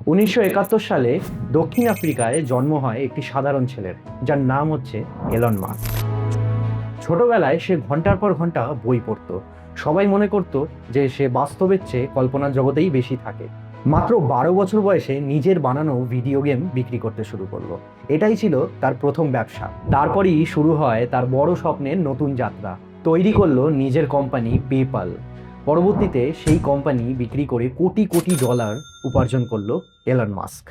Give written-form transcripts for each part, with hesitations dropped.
1971 সালে দক্ষিণ আফ্রিকায় জন্ম হয় একটি সাধারণ ছেলের, যার নাম হচ্ছে এলন মাস্ক। ছোটবেলায় সে ঘন্টার পর ঘন্টা বই পড়তো। সবাই মনে করত যে সে বাস্তবের চেয়ে কল্পনার জগতেই বেশি থাকে। মাত্র 12 বছর বয়সে নিজের বানানো ভিডিও গেম বিক্রি করতে শুরু করলো। এটাই ছিল তার প্রথম ব্যবসা। তারপরই শুরু হয় তার বড় স্বপ্নের নতুন যাত্রা। তৈরি করলো নিজের কোম্পানি পেপাল। পরবর্তীতে সেই কোম্পানি বিক্রি করে কোটি কোটি ডলার উপার্জন করলো এলন মাস্ক।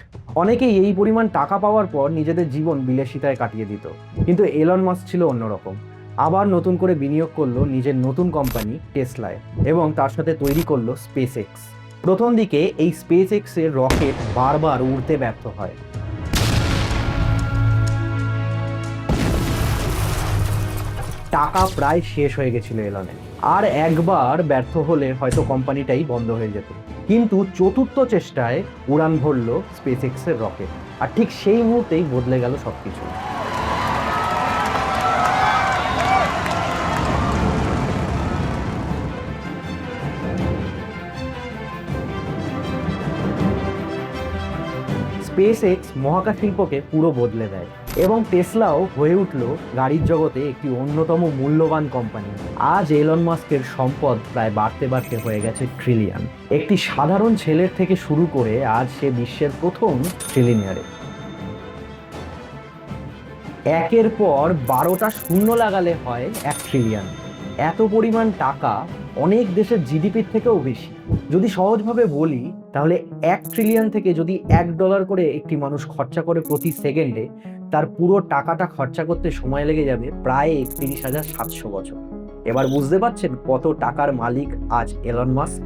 অনেকেই এই পরিমাণ টাকা পাওয়ার পর নিজেদের জীবন বিলাসিতায় কাটিয়ে দিত, কিন্তু এলন মাস্ক ছিল অন্যরকম। আবার নতুন করে বিনিয়োগ করলো নিজের নতুন কোম্পানি টেসলায় এবং তার সাথে তৈরি করলো স্পেস এক্স। প্রথম দিকে এই স্পেস এক্সের রকেট বারবার উড়তে ব্যর্থ হয়। টাকা প্রায় শেষ হয়ে গেছিল এলনের। আর একবার ব্যর্থ হলে হয়তো কোম্পানিটাই বন্ধ হয়ে যেত। কিন্তু চতুর্থ চেষ্টায় উড়ান ভরলো স্পেস এক্সের রকেট, আর ঠিক সেই মুহূর্তেই বদলে গেল সবকিছু। স্পেস এক্স মহাকাশ শিল্পকে পুরো বদলে দেয় এবং টেসলাও হয়ে উঠল গাড়ির জগতে একটি অন্যতম মূল্যবান কোম্পানি। আজ এলন মাস্কের সম্পদ প্রায় বাড়তে বাড়তে হয়ে গেছে ট্রিলিয়ন। একটি সাধারণ ছেলের থেকে শুরু করে আজ সে বিশ্বের প্রথম ট্রিলিয়নিয়ারে। একের পর 12টা শূন্য লাগালে হয় 1 ট্রিলিয়ন। এত পরিমাণ টাকা অনেক দেশের জিডিপির থেকেও বেশি। যদি সহজভাবে বলি, তাহলে 1 ট্রিলিয়ন থেকে যদি $1 করে একটি মানুষ খরচা করে প্রতি সেকেন্ডে, তার পুরো টাকাটা খরচা করতে সময় লেগে যাবে প্রায় 31,700 বছর। এবার বুঝতে পারছেন কত টাকার মালিক আজ এলন মাস্ক।